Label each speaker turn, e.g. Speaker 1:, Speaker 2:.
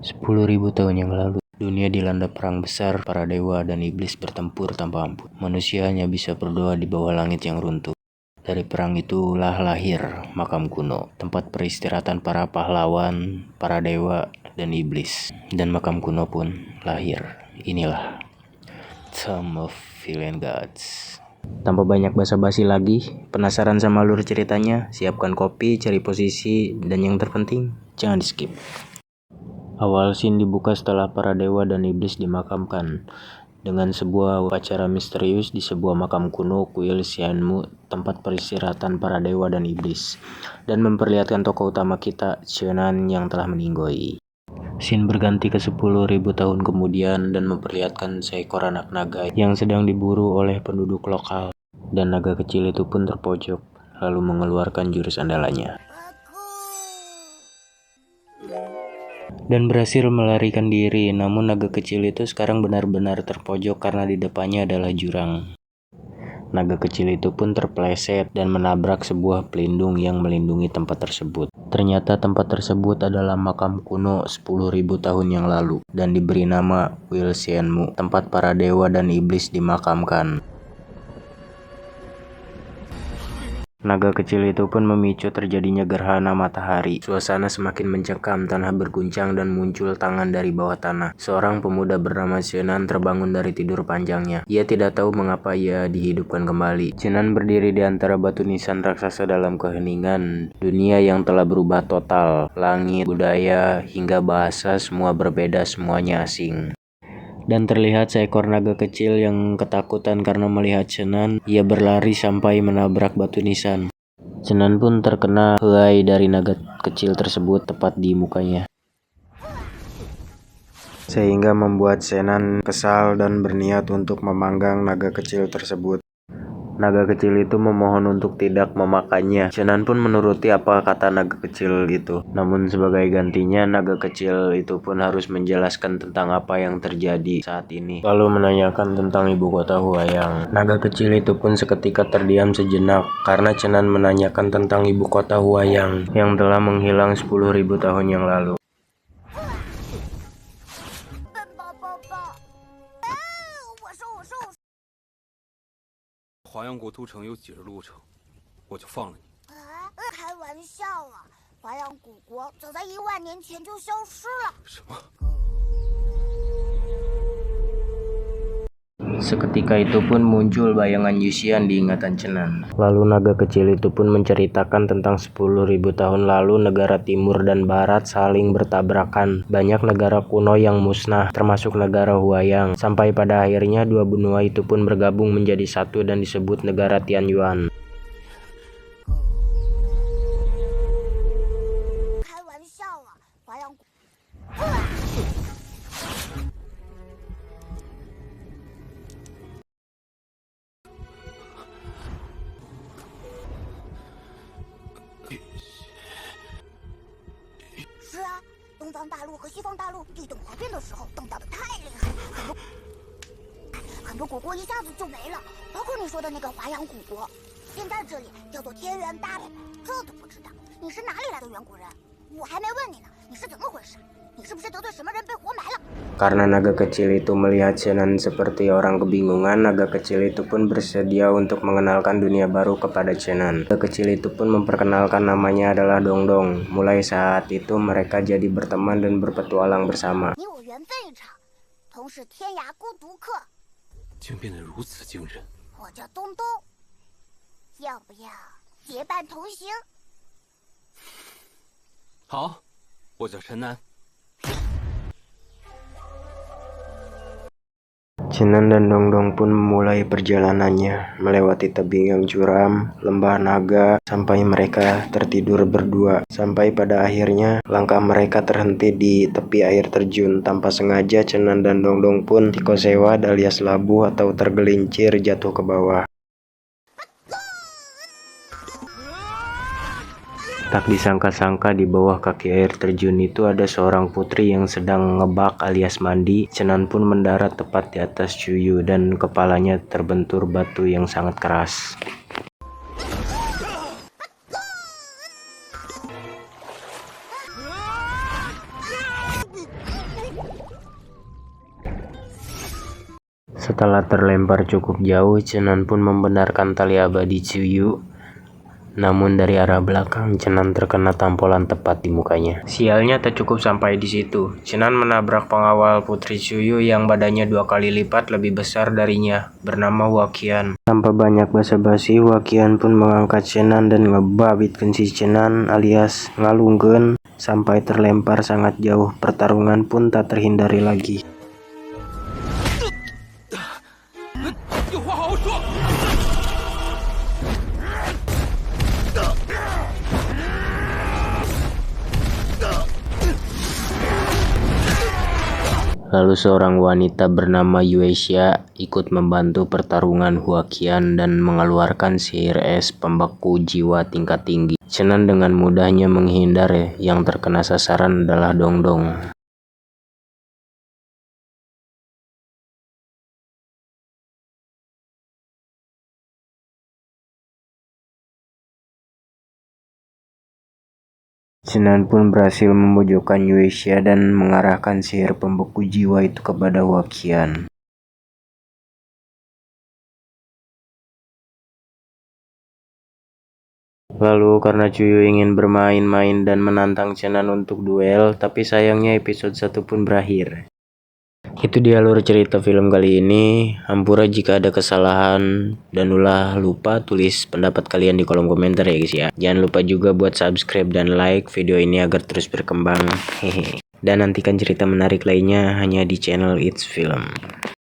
Speaker 1: 10.000 tahun yang lalu, dunia dilanda perang besar. Para dewa dan iblis bertempur tanpa ampun. Manusia hanya bisa berdoa di bawah langit yang runtuh. Dari perang itulah lahir makam kuno, tempat peristirahatan para pahlawan, para dewa, dan iblis. Dan makam kuno pun lahir. Inilah Tomb of Villain Gods. Tanpa banyak basa-basi lagi, penasaran sama alur ceritanya? Siapkan kopi, cari posisi, dan yang terpenting, jangan di skip. Awal scene dibuka setelah para dewa dan iblis dimakamkan dengan sebuah upacara misterius di sebuah makam kuno kuil Xianmu, tempat peristirahatan para dewa dan iblis, dan memperlihatkan tokoh utama kita, Cheonan, yang telah meninggoy. Scene berganti ke 10.000 tahun kemudian dan memperlihatkan seekor anak naga yang sedang diburu oleh penduduk lokal, dan naga kecil itu pun terpojok lalu mengeluarkan jurus andalannya dan berhasil melarikan diri. Namun naga kecil itu sekarang benar-benar terpojok karena di depannya adalah jurang. Naga kecil itu pun terpeleset dan menabrak sebuah pelindung yang melindungi tempat tersebut. Ternyata tempat tersebut adalah makam kuno 10.000 tahun yang lalu dan diberi nama Kuil Xianmu, tempat para dewa dan iblis dimakamkan. Naga kecil itu pun memicu terjadinya gerhana matahari. Suasana semakin mencekam, tanah berguncang dan muncul tangan dari bawah tanah. Seorang pemuda bernama Cheonan terbangun dari tidur panjangnya. Ia tidak tahu mengapa ia dihidupkan kembali. Cheonan berdiri di antara batu nisan raksasa dalam keheningan. Dunia yang telah berubah total. Langit, budaya, hingga bahasa semua berbeda, semuanya asing. Dan terlihat seekor naga kecil yang ketakutan karena melihat Cheonan. Ia berlari sampai menabrak batu nisan. Cheonan pun terkena helai dari naga kecil tersebut tepat di mukanya, sehingga membuat Cheonan kesal dan berniat untuk memanggang naga kecil tersebut. Naga kecil itu memohon untuk tidak memakannya. Cheonan pun menuruti apa kata naga kecil itu. Namun sebagai gantinya, naga kecil itu pun harus menjelaskan tentang apa yang terjadi saat ini, lalu menanyakan tentang ibu kota Huayang. Naga kecil itu pun seketika terdiam sejenak karena Cheonan menanyakan tentang ibu kota Huayang yang telah menghilang 10.000 tahun yang lalu.
Speaker 2: 华阳国都城有几日路程，我就放了你。
Speaker 3: 开玩笑啊！华阳古国早在1万年前就消失了。
Speaker 2: 什么？
Speaker 1: Seketika itu pun muncul bayangan Yuxian di ingatan Cheonan. Lalu naga kecil itu pun menceritakan tentang 10.000 tahun lalu negara timur dan barat saling bertabrakan. Banyak negara kuno yang musnah, termasuk negara Huayang. Sampai pada akhirnya dua benua itu pun bergabung menjadi satu dan disebut negara Tianyuan.
Speaker 3: 东方大陆和西方大陆地动哗变的时候动荡的太厉害，很多古国一下子就没了，包括你说的那个华阳古国。现在这里叫做天元大陆，这都不知道。你是哪里来的远古人？我还没问你呢，你是怎么回事？你是不是得罪什么人被活埋了？
Speaker 1: Karena naga kecil itu melihat Cheonan seperti orang kebingungan, naga kecil itu pun bersedia untuk mengenalkan dunia baru kepada Cheonan. Naga kecil itu pun memperkenalkan namanya adalah Dongdong. Mulai saat itu mereka jadi berteman dan berpetualang bersama.
Speaker 3: 你我缘分一场，同是天涯孤独客。
Speaker 2: 竟变得如此惊人。
Speaker 3: 我叫东东，要不要结伴同行？
Speaker 2: 好，我叫陈南。
Speaker 1: Cheonan dan Dongdong pun memulai perjalanannya, melewati tebing yang curam, lembah naga, sampai mereka tertidur berdua. Sampai pada akhirnya, langkah mereka terhenti di tepi air terjun. Tanpa sengaja, Cheonan dan Dongdong pun dikosewa alias labu atau tergelincir jatuh ke bawah. Tak disangka-sangka di bawah kaki air terjun itu ada seorang putri yang sedang ngebak alias mandi. Cheonan pun mendarat tepat di atas Chuyu dan kepalanya terbentur batu yang sangat keras. Setelah terlempar cukup jauh, Chenan pun membenarkan tali abadi Tsuyu. Namun dari arah belakang, Chenan terkena tampolan tepat di mukanya. Sialnya tak cukup sampai di situ. Chenan menabrak pengawal Putri Tsuyu yang badannya 2 kali lipat lebih besar darinya, bernama Hwakian. Tanpa banyak basa-basi, Hwakian pun mengangkat Chenan dan ngebabitkeun si Chenan alias ngalungkeun sampai terlempar sangat jauh. Pertarungan pun tak terhindari lagi.
Speaker 2: 有话好好说。
Speaker 1: Lalu seorang wanita bernama Yueisha ikut membantu pertarungan Hwakian dan mengeluarkan sihir es pembeku jiwa tingkat tinggi. Chenan dengan mudahnya menghindar, yang terkena sasaran adalah Dongdong. Chenan pun berhasil memojokkan Yueisha dan mengarahkan sihir pembeku jiwa itu kepada Hwakian. Lalu karena Tsuyu ingin bermain-main dan menantang Chenan untuk duel, tapi sayangnya episode 1 pun berakhir. Itu dia alur cerita film kali ini. Hampura jika ada kesalahan dan ulah lupa tulis pendapat kalian di kolom komentar ya guys ya. Jangan lupa juga buat subscribe dan like video ini agar terus berkembang. Dan nantikan cerita menarik lainnya hanya di channel It's Film.